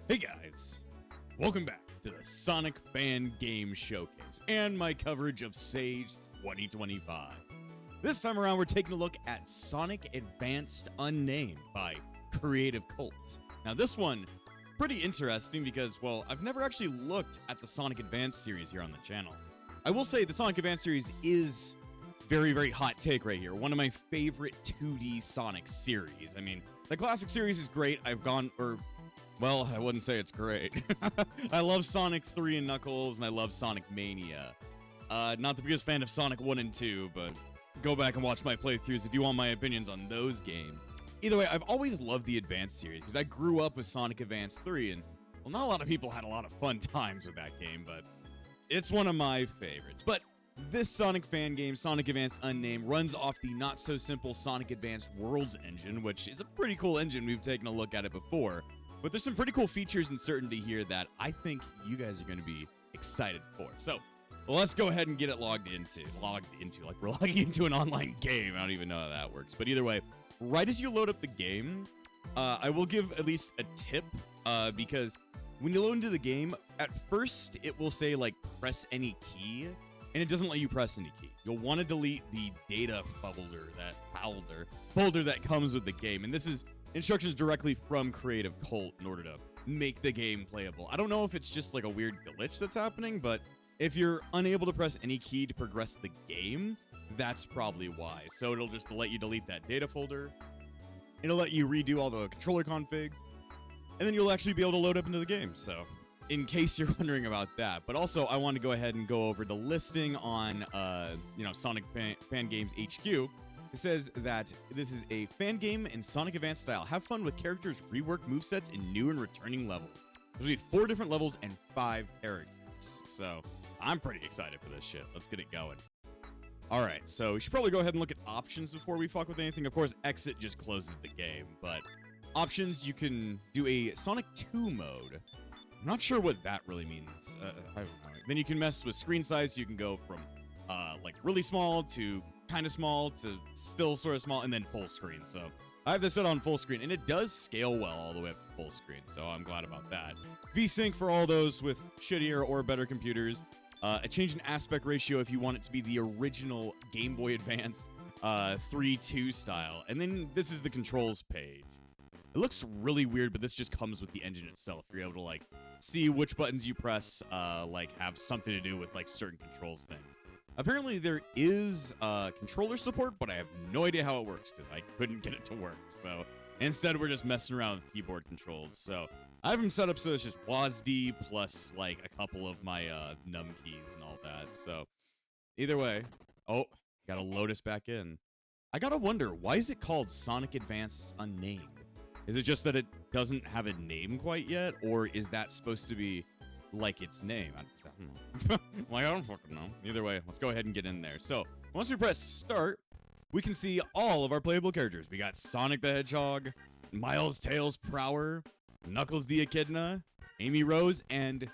Hey guys, welcome back to the Sonic Fan Game Showcase and my coverage of Sage 2025. This time around, we're taking a look at Sonic Advance Unnamed by Creative Cult. Now this one, pretty interesting because, well, I've never actually looked at the Sonic Advance series here on the channel. I will say the Sonic Advance series is very, very hot take right here. One of my favorite 2D Sonic series. I mean, the classic series is great. Well, I wouldn't say it's great. I love Sonic 3 and Knuckles, and I love Sonic Mania. Not the biggest fan of Sonic 1 and 2, but go back and watch my playthroughs if you want my opinions on those games. Either way, I've always loved the Advance series, because I grew up with Sonic Advance 3, and, well, not a lot of people had a lot of fun times with that game, but it's one of my favorites. But this Sonic fan game, Sonic Advance Unnamed, runs off the not-so-simple Sonic Advance Worlds engine, which is a pretty cool engine. We've taken a look at it before. But there's some pretty cool features and certainty here that I think you guys are going to be excited for. So, let's go ahead and get it logged into, like we're logging into an online game. I don't even know how that works. But either way, right as you load up the game, I will give at least a tip, because when you load into the game, at first it will say, like, press any key, and it doesn't let you press any key. You'll want to delete the data folder that comes with the game, and this is instructions directly from Creative Cult in order to make the game playable. I don't know if it's just like a weird glitch that's happening, but if you're unable to press any key to progress the game, that's probably why. So it'll just let you delete that data folder. It'll let you redo all the controller configs, and then you'll actually be able to load up into the game. So in case you're wondering about that. But also, I want to go ahead and go over the listing on, Sonic Fan Games HQ. It says that this is a fan game in Sonic Advance style. Have fun with characters, rework movesets, in new and returning levels. There'll be 4 different levels and 5 characters. So I'm pretty excited for this shit. Let's get it going. All right, so we should probably go ahead and look at options before we fuck with anything. Of course, exit just closes the game, but options, you can do a Sonic 2 mode. I'm not sure what that really means. I don't know. Then you can mess with screen size. So you can go from like really small to kind of small to still sort of small and then full screen. So I have this set on full screen, and it does scale well all the way up to full screen. So I'm glad about that. VSync for all those with shittier or better computers. A change in aspect ratio if you want it to be the original Game Boy Advance 3:2 style. And then this is the controls page. It looks really weird, but this just comes with the engine itself. You're able to, like, see which buttons you press, like, have something to do with, like, certain controls things. Apparently, there is controller support, but I have no idea how it works, because I couldn't get it to work. So, instead, we're just messing around with keyboard controls. So, I have them set up so it's just WASD plus, like, a couple of my num keys and all that. So, either way. Oh, gotta load us back in. I gotta wonder, why is it called Sonic Advance Unnamed? Is it just that it doesn't have a name quite yet, or is that supposed to be like its name? I don't know. Like, I don't fucking know. Either way, let's go ahead and get in there. So, once we press start, we can see all of our playable characters. We got Sonic the Hedgehog, Miles Tails Prower, Knuckles the Echidna, Amy Rose, and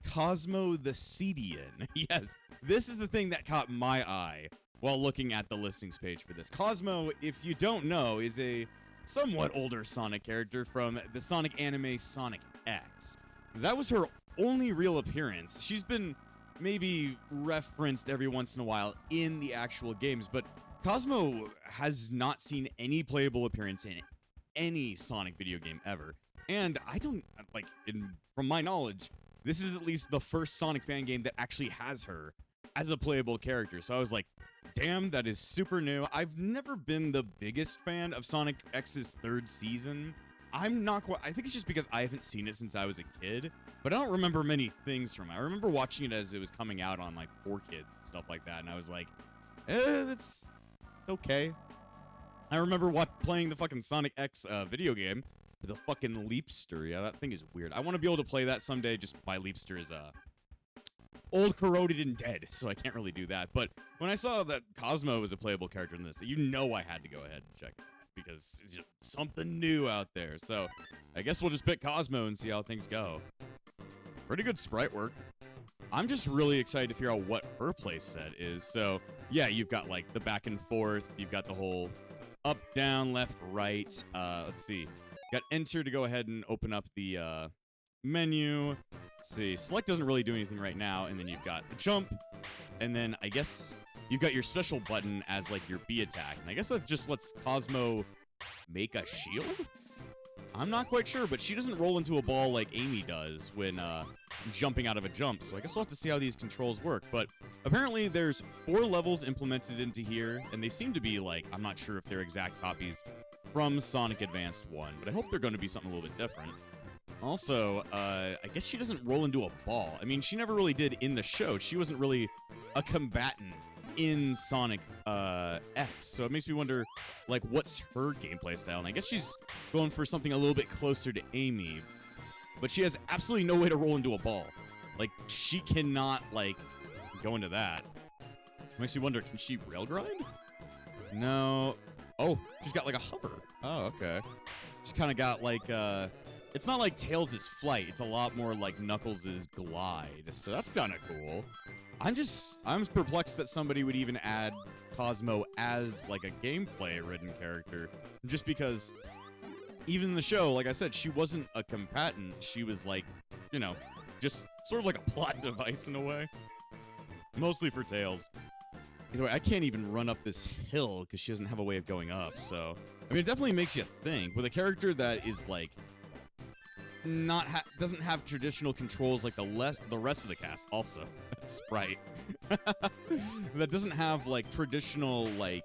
Cosmo the Cedian. Yes, this is the thing that caught my eye while looking at the listings page for this. Cosmo, if you don't know, is a somewhat older Sonic character from the Sonic anime Sonic X. That was her only real appearance. She's been maybe referenced every once in a while in the actual games, but Cosmo has not seen any playable appearance in any Sonic video game ever. And I don't, like, from my knowledge, this is at least the first Sonic fan game that actually has her as a playable character. So I was like, damn, that is super new. I've never been the biggest fan of Sonic X's 3rd season. I'm not quite, I think it's just because I haven't seen it since I was a kid, but I don't remember many things from it. I remember watching it as it was coming out on, like, 4Kids and stuff like that, and I was like, it's okay. I remember playing the fucking Sonic X video game for the fucking Leapster. Yeah, that thing is weird. I want to be able to play that someday. Just my Leapster is old, corroded, and dead, so I can't really do that. But when I saw that Cosmo was a playable character in this, you know I had to go ahead and check it out, because it's just something new out there. So I guess we'll just pick Cosmo and see how things go. Pretty good sprite work. I'm just really excited to figure out what her playset is. So yeah, you've got, like, the back and forth. You've got the whole up, down, left, right. Let's see. Got enter to go ahead and open up the menu. Let's see. Select doesn't really do anything right now. And then you've got the jump. And then I guess you've got your special button as like your B attack. And I guess that just lets Cosmo make a shield? I'm not quite sure, but she doesn't roll into a ball like Amy does when jumping out of a jump. So I guess we'll have to see how these controls work. But apparently there's 4 levels implemented into here. And they seem to be like, I'm not sure if they're exact copies from Sonic Advanced 1. But I hope they're going to be something a little bit different. Also, I guess she doesn't roll into a ball. I mean, she never really did in the show. She wasn't really a combatant in Sonic X. So it makes me wonder, like, what's her gameplay style? And I guess she's going for something a little bit closer to Amy. But she has absolutely no way to roll into a ball. Like, she cannot, like, go into that. Makes me wonder, can she rail grind? No. Oh, she's got, like, a hover. Oh, okay. She's kind of got, like, it's not like Tails' flight. It's a lot more like Knuckles' glide. So that's kind of cool. I'm perplexed that somebody would even add Cosmo as like a gameplay-ridden character. Just because even in the show, like I said, she wasn't a combatant. She was like, you know, just sort of like a plot device in a way. Mostly for Tails. Either way, I can't even run up this hill because she doesn't have a way of going up. So, I mean, it definitely makes you think. With a character that is like doesn't have traditional controls like the rest of the cast. Also, Sprite that doesn't have like traditional like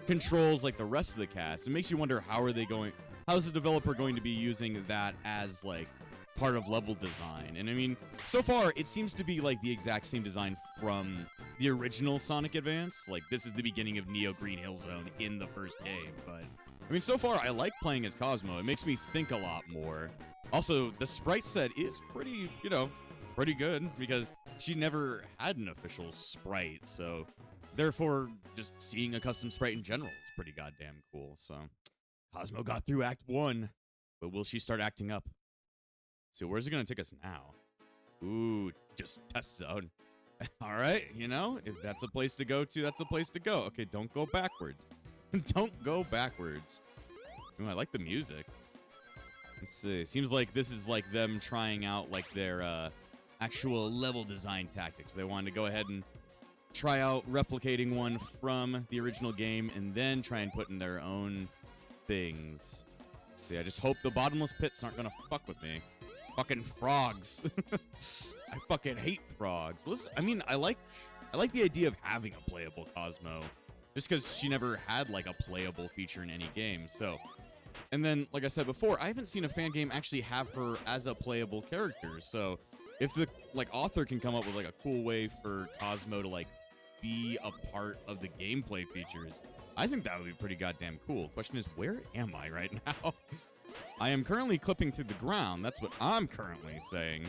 controls like the rest of the cast. It makes you wonder how is the developer going to be using that as like part of level design. And I mean, so far it seems to be like the exact same design from the original Sonic Advance. Like this is the beginning of Neo Green Hill Zone in the first game. But I mean, so far I like playing as Cosmo. It makes me think a lot more. Also, the sprite set is pretty, you know, pretty good because she never had an official sprite. So, therefore, just seeing a custom sprite in general is pretty goddamn cool. So, Cosmo got through Act 1, but will she start acting up? So, where's it going to take us now? Ooh, just test zone. All right, you know, if that's a place to go to, that's a place to go. Okay, don't go backwards. Don't go backwards. Ooh, I like the music. Let's see. Seems like this is like them trying out like their actual level design tactics. They wanted to go ahead and try out replicating one from the original game and then try and put in their own things. Let's see, I just hope the bottomless pits aren't gonna fuck with me. Fucking frogs. I fucking hate frogs. Well, I mean, I like the idea of having a playable Cosmo, just because she never had like a playable feature in any game. So. And then, like I said before, I haven't seen a fan game actually have her as a playable character. So, if the like author can come up with like a cool way for Cosmo to like be a part of the gameplay features, I think that would be pretty goddamn cool. Question is, where am I right now? I am currently clipping through the ground. That's what I'm currently saying.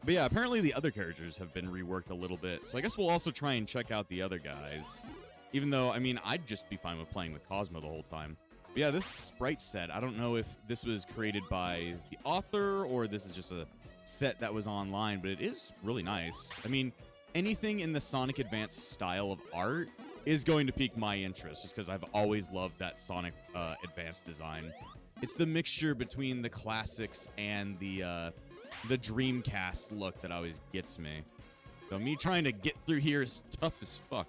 But yeah, apparently the other characters have been reworked a little bit. So I guess we'll also try and check out the other guys. Even though, I mean, I'd just be fine with playing with Cosmo the whole time. But yeah, this sprite set, I don't know if this was created by the author or this is just a set that was online, but it is really nice. I mean, anything in the Sonic Advance style of art is going to pique my interest just because I've always loved that Sonic Advance design. It's the mixture between the classics and the Dreamcast look that always gets me. So me trying to get through here is tough as fuck.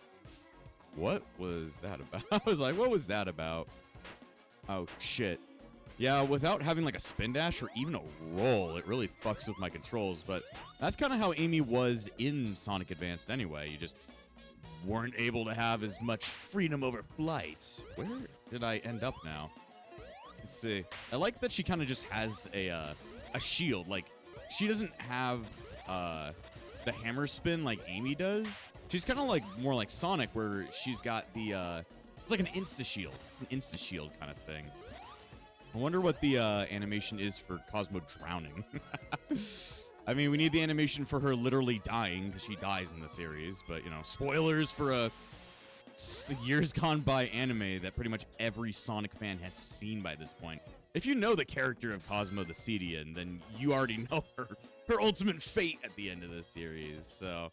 What was that about? I was like, what was that about? Oh, shit. Yeah, without having like a spin dash or even a roll, it really fucks with my controls. But that's kind of how Amy was in Sonic Advanced anyway. You just weren't able to have as much freedom over flight. Where did I end up now? Let's see. I like that she kind of just has a shield. Like, she doesn't have the hammer spin like Amy does. She's kind of like more like Sonic, where she's got the it's like an insta-shield. It's an insta-shield kind of thing. I wonder what the animation is for Cosmo drowning. I mean, we need the animation for her literally dying, because she dies in the series. But, you know, spoilers for a years gone by anime that pretty much every Sonic fan has seen by this point. If you know the character of Cosmo the Cedian, then you already know her ultimate fate at the end of the series. So,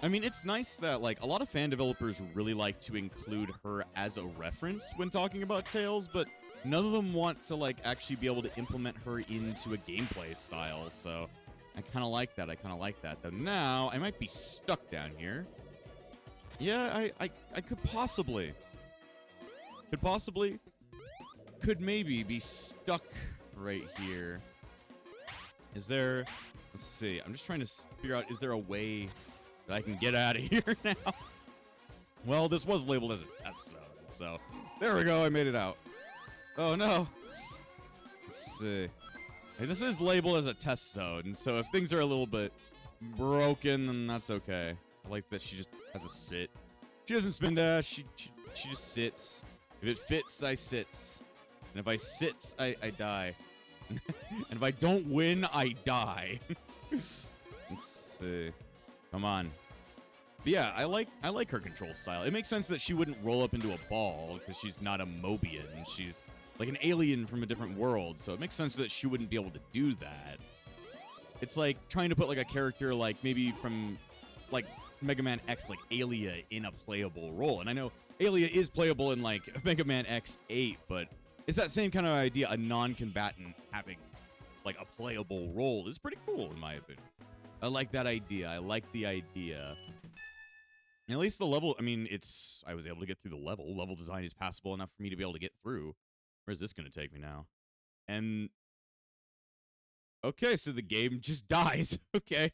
I mean, it's nice that, like, a lot of fan developers really like to include her as a reference when talking about Tails, but none of them want to, like, actually be able to implement her into a gameplay style, so I kind of like that. I kind of like that. Though now, I might be stuck down here. Yeah, I could possibly. Could maybe be stuck right here. Is there... Let's see. I'm just trying to figure out, is there a way that I can get out of here now? Well, this was labeled as a test zone, so there we go. I made it out. Oh, no. Let's see. Hey, this is labeled as a test zone, so if things are a little bit broken, then that's okay. I like that she just has a sit. She doesn't spin dash. She just sits. If it fits, I sits. And if I sits, I die. And if I don't win, I die. Let's see. Come on. But yeah, I like her control style. It makes sense that she wouldn't roll up into a ball because she's not a Mobian. She's like an alien from a different world, so it makes sense that she wouldn't be able to do that. It's like trying to put like a character like maybe from like Mega Man X, like Alia, in a playable role. And I know Alia is playable in like Mega Man X8, but it's that same kind of idea. A non-combatant having like a playable role is pretty cool in my opinion. I like that idea. I like the idea. And at least the level, I mean, I was able to get through the level. Level design is passable enough for me to be able to get through. Where's this going to take me now? And okay, so the game just dies. Okay.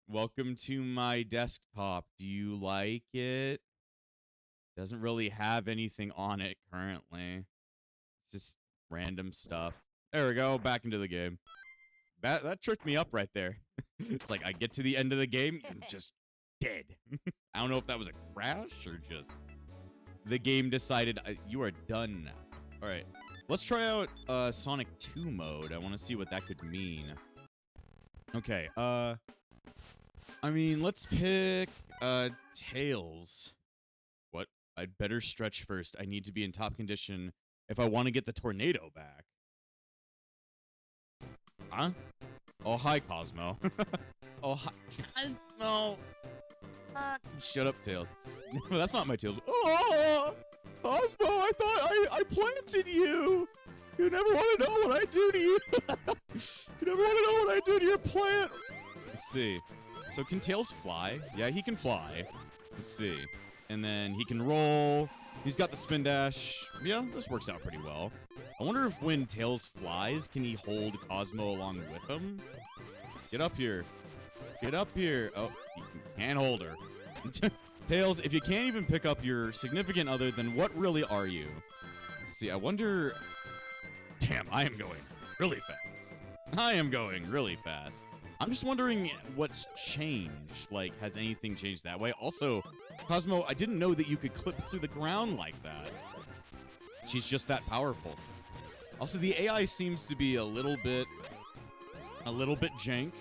Welcome to my desktop. Do you like it? Doesn't really have anything on it currently. It's just random stuff. There we go. Back into the game. That tricked me up right there. It's like I get to the end of the game, I'm just dead. I don't know if that was a crash or just the game decided you are done now. All right, let's try out Sonic 2 mode. I want to see what that could mean. Okay, I mean, let's pick Tails. What? I'd better stretch first. I need to be in top condition if I want to get the tornado back. Huh? Oh, hi, Cosmo. Oh, hi, Cosmo. Shut up, Tails. No, that's not my Tails. Oh, Cosmo, I thought I planted you. You never want to know what I do to you. You never want to know what I do to your plant. Let's see. So can Tails fly? Yeah, he can fly. Let's see. And then he can roll. He's got the spin dash. Yeah, this works out pretty well. I wonder if when Tails flies, can he hold Cosmo along with him? Get up here. Get up here. Oh, you can't hold her. Tails, if you can't even pick up your significant other, then what really are you? Let's see, I wonder... Damn, I am going really fast. I am going really fast. I'm just wondering what's changed. Like, has anything changed that way? Also, Cosmo, I didn't know that you could clip through the ground like that. She's just that powerful. Also, the AI seems to be a little bit jank.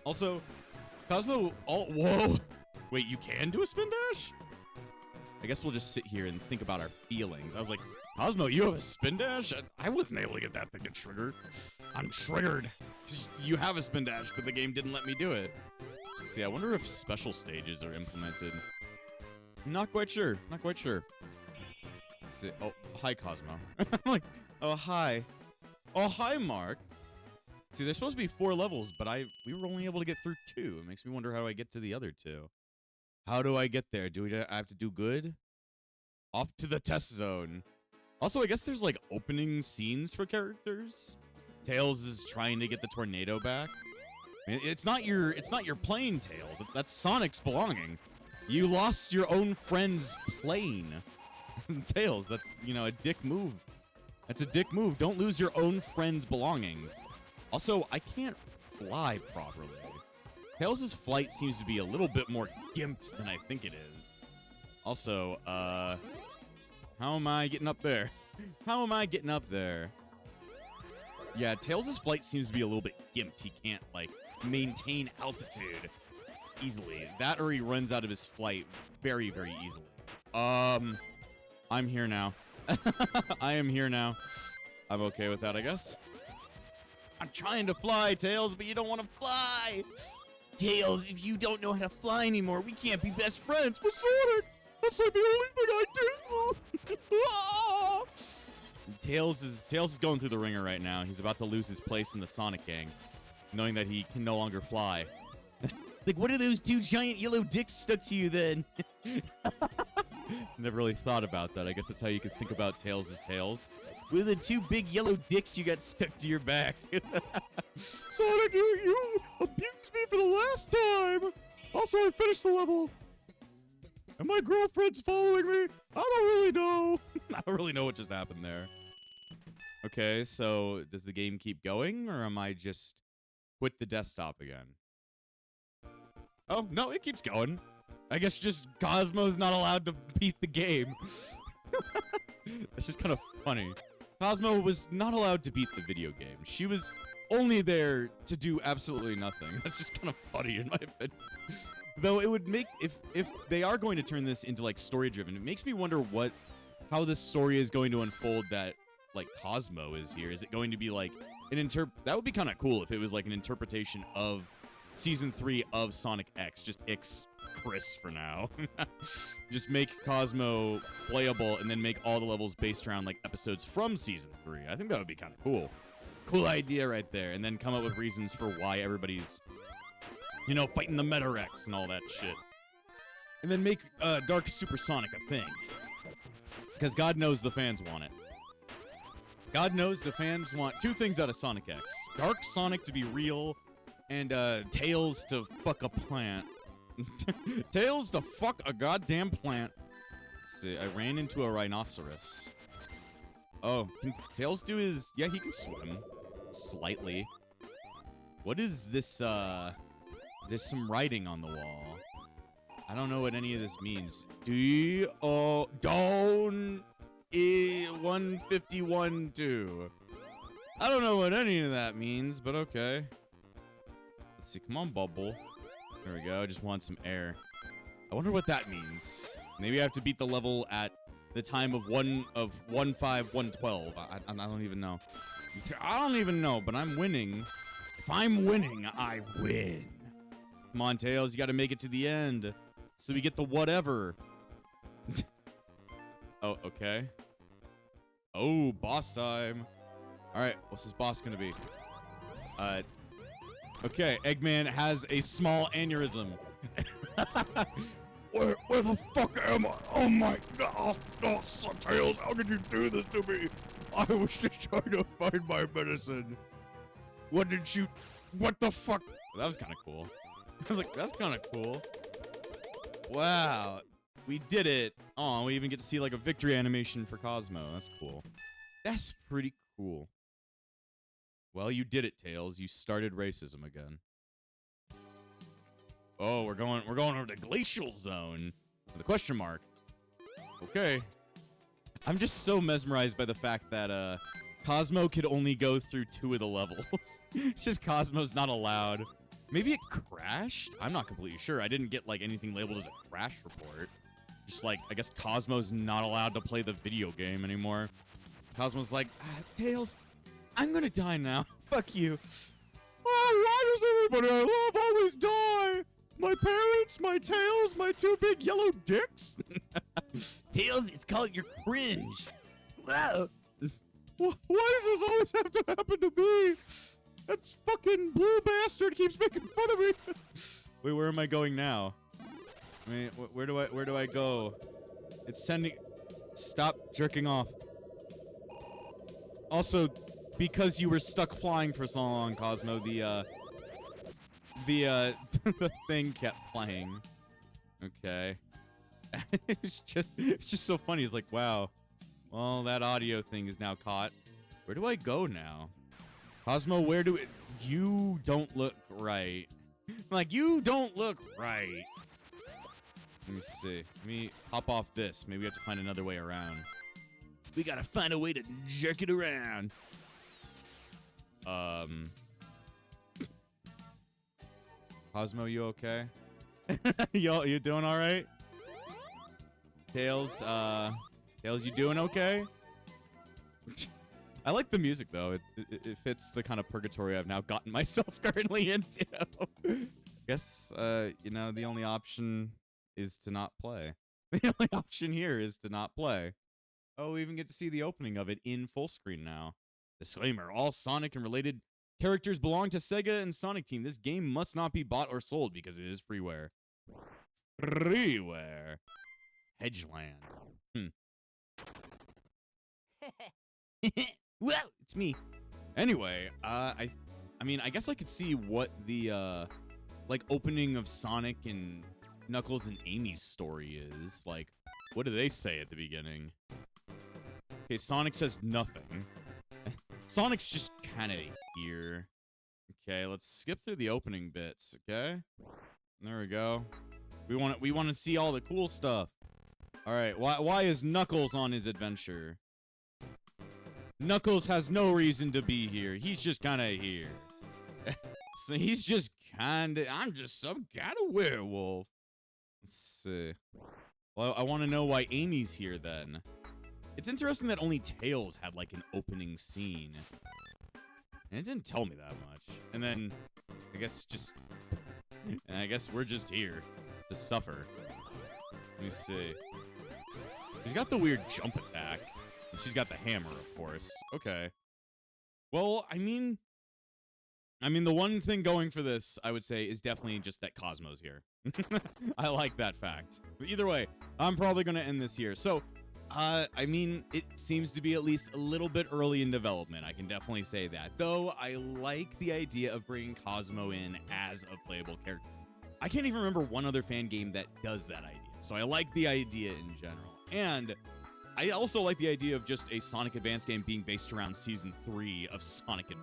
Also, Cosmo, whoa. Wait, you can do a spin dash? I guess we'll just sit here and think about our feelings. I was like, Cosmo, you have a spin dash? I wasn't able to get that thing to trigger. I'm triggered. You have a spin dash, but the game didn't let me do it. Let's see, I wonder if special stages are implemented. Not quite sure. Not quite sure. Let's see. Oh, hi, Cosmo. I'm like, oh, hi. Oh, hi, Mark. See, there's supposed to be 4 levels, but we were only able to get through 2. It makes me wonder how I get to the other 2. How do I get there? I have to do good? Off to the test zone. Also, I guess there's like opening scenes for characters. Tails is trying to get the tornado back. I mean, it's not your plane, Tails. That's Sonic's belonging. You lost your own friend's plane. Tails, that's, you know, a dick move. That's a dick move. Don't lose your own friend's belongings. Also, I can't fly properly. Tails' flight seems to be a little bit more gimped than I think it is. Also, how am I getting up there? How am I getting up there? Yeah, Tails' flight seems to be a little bit gimped. He can't, like, maintain altitude easily. That or he runs out of his flight very, very easily. I'm here now. I am here now. I'm okay with that, I guess. I'm trying to fly, Tails, but you don't want to fly. Tails, if you don't know how to fly anymore, we can't be best friends. But Sonic, that's like the only thing I do. Tails is going through the ringer right now. He's about to lose his place in the Sonic gang, knowing that he can no longer fly. Like, what are those two giant yellow dicks stuck to you then? Never really thought about that. I guess that's how you could think about Tails as Tails. With the two big yellow dicks you got stuck to your back. Sonic, you abused me for the last time. Also, I finished the level. And my girlfriend's following me. I don't really know. I don't really know what just happened there. Okay, so does the game keep going, or am I just quit the desktop again? Oh, no, it keeps going. I guess just Cosmo's not allowed to beat the game. That's just kind of funny. Cosmo was not allowed to beat the video game. She was only there to do absolutely nothing. That's just kind of funny in my opinion. Though it would make, if they are going to turn this into like story driven, it makes me wonder how this story is going to unfold that like Cosmo is here. Is it going to be like that would be kind of cool if it was like an interpretation of season 3 of Sonic X, just X Chris for now. Just make Cosmo playable and then make all the levels based around like episodes from season 3. I think that would be kind of cool. Cool idea right there. And then come up with reasons for why everybody's, you know, fighting the Meta-Rex and all that shit. And then make Dark Supersonic a thing. Because God knows the fans want it. God knows the fans want 2 things out of Sonic X. Dark Sonic to be real, and Tails to fuck a plant. Tails to fuck a goddamn plant. Let's see, I ran into a rhinoceros. Oh, can Tails do his... Yeah, he can swim. Slightly. What is this, There's some writing on the wall. I don't know what any of this means. Don't 151-2. I don't know what any of that means, but okay. Let's see. Come on, Bubble. There we go. I just want some air. I wonder what that means. Maybe I have to beat the level at the time of 15112. I don't even know. I don't even know, but I'm winning. If I'm winning, I win. Come on, Tails. You got to make it to the end so we get the whatever. Oh, okay. Oh, boss time. All right, what's this boss gonna be? Okay, Eggman has a small aneurysm. Where the fuck am I? Oh my god! Oh, Tails, how could you do this to me? I was just trying to find my medicine. What the fuck? That was kind of cool. I was like, that's kind of cool. Wow. We did it. Oh, we even get to see like a victory animation for Cosmo. That's cool. That's pretty cool. Well, you did it, Tails. You started racism again. Oh, we're going over to Glacial Zone. With a question mark. Okay. I'm just so mesmerized by the fact that Cosmo could only go through 2 of the levels. It's just Cosmo's not allowed. Maybe it crashed? I'm not completely sure. I didn't get like anything labeled as a crash report. Just like, I guess Cosmo's not allowed to play the video game anymore. Cosmo's like, Tails, I'm gonna die now. Fuck you. Oh, why does everybody I love always die? My parents, my Tails, my 2 big yellow dicks? Tails, it's called your cringe. Wow. Why does this always have to happen to me? That fucking blue bastard keeps making fun of me. Wait, where am I going now? Wait, where do I go? It's sending... Stop jerking off. Also, because you were stuck flying for so long, Cosmo, the thing kept playing. Okay. it's just so funny. It's like, wow. Well, that audio thing is now caught. Where do I go now? Cosmo, you don't look right. Like, you don't look right. Let me see. Let me hop off this. Maybe we have to find another way around. We gotta find a way to jerk it around. Cosmo, you okay? You doing all right? Tails, you doing okay? I like the music though. It fits the kind of purgatory I've now gotten myself currently into. Guess you know, the only option is to not play. The only option here is to not play. Oh, we even get to see the opening of it in full screen now. Disclaimer, all Sonic and related characters belong to Sega and Sonic Team. This game must not be bought or sold because it is freeware. Freeware. Hedgeland. Whoa, it's me. Anyway, I mean, I guess I could see what the like opening of Sonic and Knuckles and Amy's story is. Like, what do they say at the beginning? Okay, Sonic says nothing. Sonic's just kind of here. Okay, let's skip through the opening bits. Okay, there we go. We want to see all the cool stuff. All right, why is Knuckles on his adventure? Knuckles has no reason to be here. He's just kind of here. So he's just I'm just some kind of werewolf. Let's see. Well, I want to know why Amy's here then. It's interesting that only Tails had like an opening scene. And it didn't tell me that much. And then I guess we're just here to suffer. Let me see. She's got the weird jump attack. And she's got the hammer, of course. Okay. Well, I mean, the one thing going for this, I would say, is definitely just that Cosmo's here. I like that fact. But either way, I'm probably going to end this here. So, I mean, it seems to be at least a little bit early in development. I can definitely say that. Though, I like the idea of bringing Cosmo in as a playable character. I can't even remember one other fan game that does that idea. So I like the idea in general. And I also like the idea of just a Sonic Advance game being based around Season 3 of Sonic X.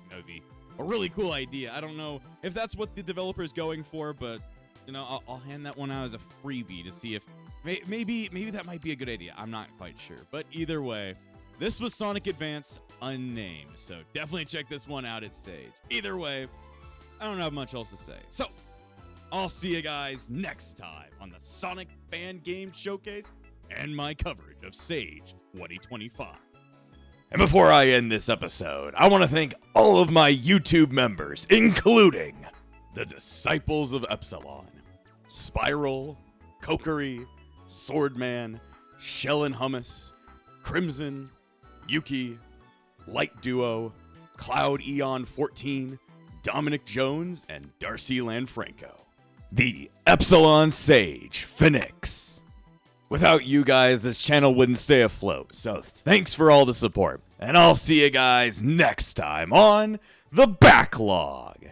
That would be a really cool idea. I don't know if that's what the developer is going for, but, you know, I'll hand that one out as a freebie to see if maybe that might be a good idea. I'm not quite sure. But either way, this was Sonic Advance Unnamed. So definitely check this one out at Sage. Either way, I don't have much else to say. So I'll see you guys next time on the Sonic Fan Game Showcase and my coverage of Sage 2025. And before I end this episode, I want to thank all of my YouTube members, including the Disciples of Epsilon, Spiral, Kokery, Swordman, Shell and Hummus, Crimson, Yuki, Light Duo, Cloud Eon 14, Dominic Jones, and Darcy Lanfranco. The Epsilon Sage Phoenix. Without you guys, this channel wouldn't stay afloat, so thanks for all the support, and I'll see you guys next time on The Backlog.